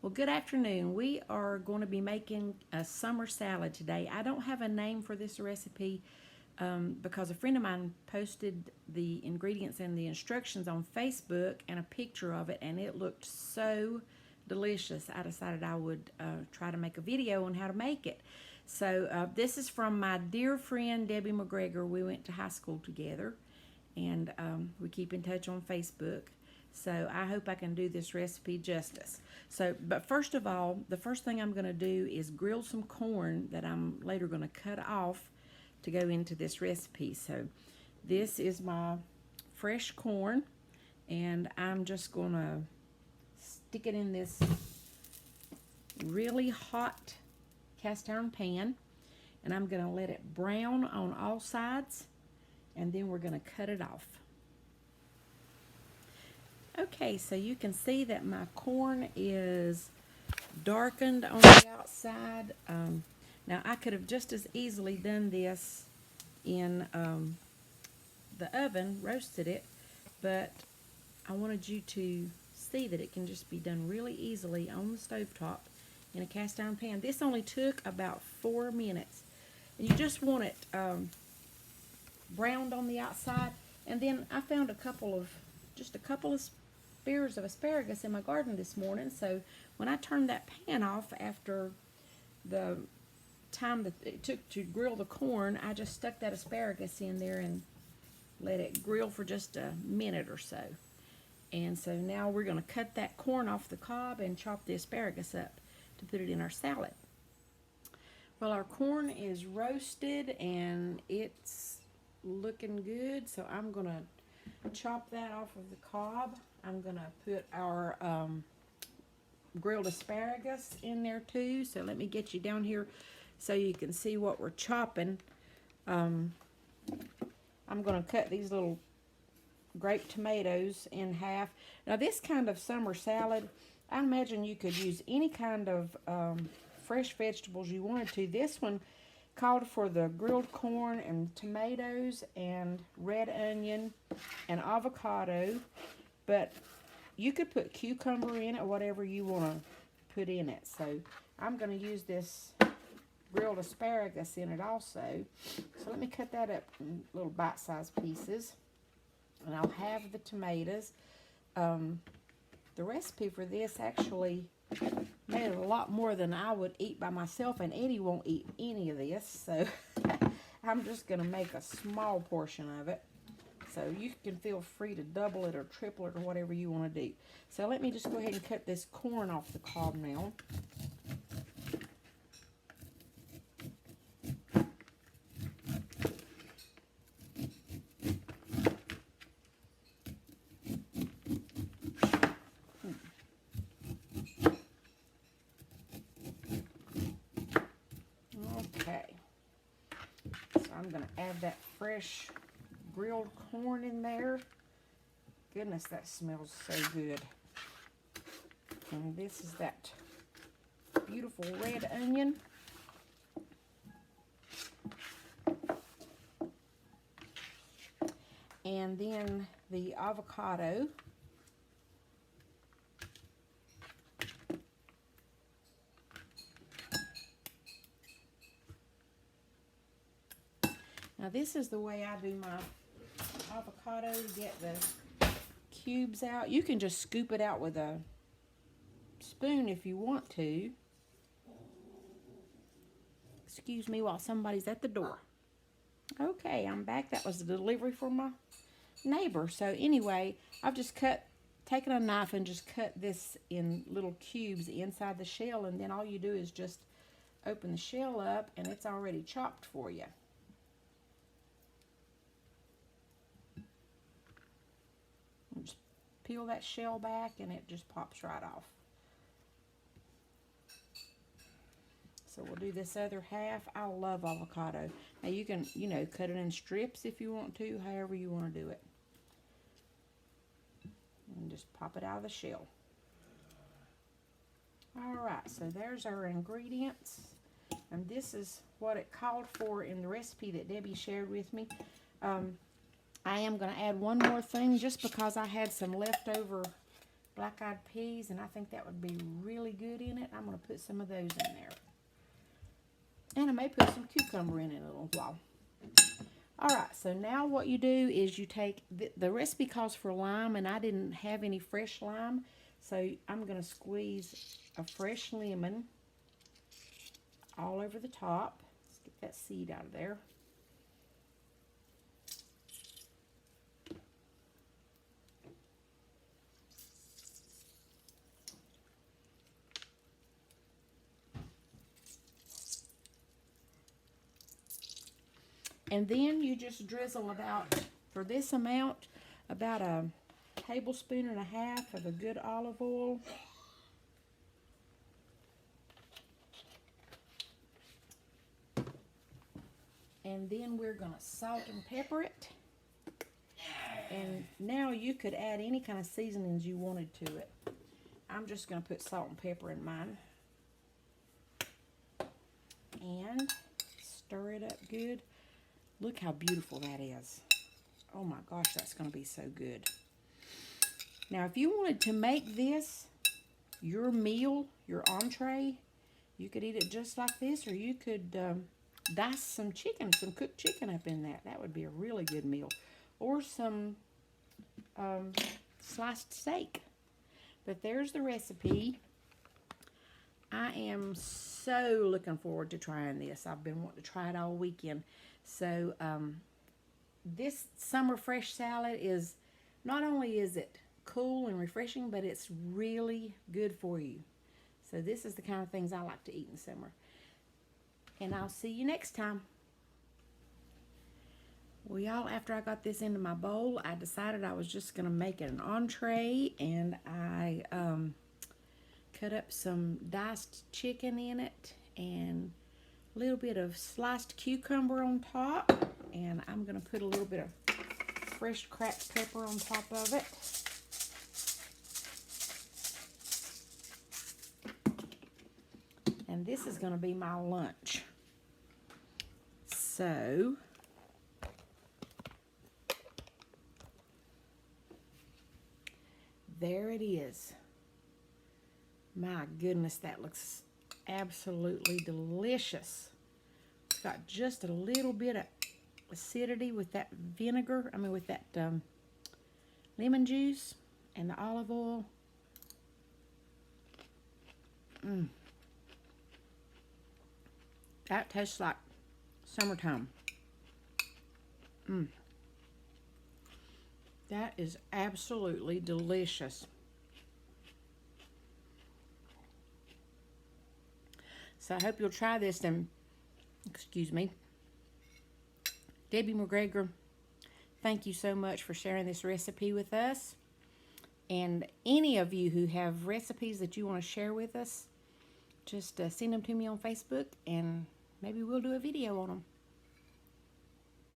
Well, good afternoon. We are going to be making a summer salad today. I don't have a name for this recipe because a friend of mine posted the ingredients and the instructions on Facebook and a picture of it, and it looked so delicious. I decided I would try to make a video on how to make it. So this is from my dear friend Debbie McGregor. We went to high school together, and we keep in touch on Facebook. So I hope I can do this recipe justice. But first of all, the first thing I'm going to do is grill some corn that I'm later going to cut off to go into this recipe. So this is my fresh corn, and I'm just going to stick it in this really hot cast iron pan, and I'm going to let it brown on all sides, and then we're going to cut it off. Okay, so you can see that my corn is darkened on the outside. Now I could have just as easily done this in the oven, roasted it, but I wanted you to see that it can just be done really easily on the stovetop in a cast iron pan. This only took about 4 minutes. And you just want it browned on the outside. And then I found just a couple of spears of asparagus in my garden this morning, so when I turned that pan off after the time that it took to grill the corn, I just stuck that asparagus in there and let it grill for just a minute or so. And so now we're going to cut that corn off the cob and chop the asparagus up to put it in our salad. Well, our corn is roasted and it's looking good, so I'm going to chop that off of the cob. I'm going to put our grilled asparagus in there too. So let me get you down here so you can see what we're chopping. I'm going to cut these little grape tomatoes in half. Now this kind of summer salad, I imagine you could use any kind of fresh vegetables you wanted to. This one called for the grilled corn and tomatoes and red onion and avocado, but you could put cucumber in it, whatever you want to put in it. So I'm going to use this grilled asparagus in it also. So let me cut that up in little bite-sized pieces, and I'll have the tomatoes. The recipe for this actually made it a lot more than I would eat by myself, and Eddie won't eat any of this, so I'm just going to make a small portion of it. So you can feel free to double it or triple it or whatever you want to do. So let me just go ahead and cut this corn off the cob now. Okay. So I'm going to add that fresh grilled corn in there. Goodness, that smells so good. And this is that beautiful red onion. And then the avocado. Now this is the way I do my avocado to get the cubes out. You can just scoop it out with a spoon if you want to. Excuse me while somebody's at the door. Okay, I'm back. That was the delivery for my neighbor. So anyway, I've just taken a knife and just cut this in little cubes inside the shell, and then all you do is just open the shell up and it's already chopped for you. Just peel that shell back and it just pops right off. So we'll do this other half. I love avocado. Now you can, cut it in strips if you want to, however you want to do it. And just pop it out of the shell. Alright, so there's our ingredients. And this is what it called for in the recipe that Debbie shared with me. I am going to add one more thing just because I had some leftover black-eyed peas, and I think that would be really good in it. I'm going to put some of those in there. And I may put some cucumber in it in a little while. Alright, so now what you do is you take, the recipe calls for lime, and I didn't have any fresh lime, so I'm going to squeeze a fresh lemon all over the top. Let's get that seed out of there. And then you just drizzle about, for this amount, about a tablespoon and a half of a good olive oil. And then we're going to salt and pepper it. And now you could add any kind of seasonings you wanted to it. I'm just going to put salt and pepper in mine. And stir it up good. Look how beautiful that is. Oh my gosh, that's going to be so good. Now, if you wanted to make this your meal, your entree, you could eat it just like this, or you could dice some chicken, some cooked chicken up in that. That would be a really good meal. Or some sliced steak. But there's the recipe. I am so looking forward to trying this. I've been wanting to try it all weekend. So this summer fresh salad is, not only is it cool and refreshing, but it's really good for you. So this is the kind of things I like to eat in summer. And I'll see you next time. Well, y'all, after I got this into my bowl, I decided I was just going to make it an entree, and I cut up some diced chicken in it and a little bit of sliced cucumber on top, and I'm going to put a little bit of fresh cracked pepper on top of it. And this is going to be my lunch. So there it is. My goodness, that looks absolutely delicious. It's got just a little bit of acidity with that vinegar, with that lemon juice and the olive oil. That tastes like summertime. That is absolutely delicious. So I hope you'll try this, and excuse me. Debbie McGregor, thank you so much for sharing this recipe with us. And any of you who have recipes that you want to share with us, just send them to me on Facebook, and maybe we'll do a video on them.